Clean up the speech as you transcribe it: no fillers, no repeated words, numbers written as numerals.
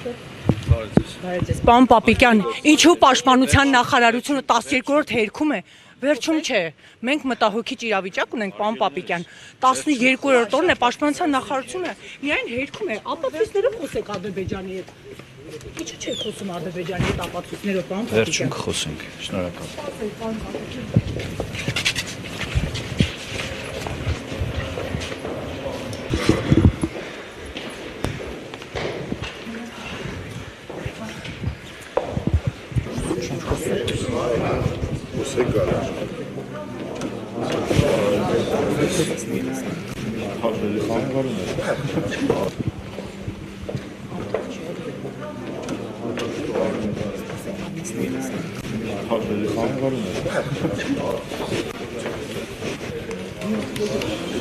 Պարոն Պապիկյան, ինչու պաշտպանության նախարարությունը 12-րդ հերքում է, վերջում չէ, մենք մտահոգիչ իրավիճակ ունենք, պարոն Պապիկյան, 12-րդ օրն է պաշտպանության նախարարությունը միայն հերքում է, ապացույցներով խոսեք Ադրբեջանի հետ, ինչու չեք խոսում Ադրբեջանի հետ ապացույցներով, պարոն Պապիկյան։ Վերջում կխոսենք, շնորհակալ։ Խաղաղարում է։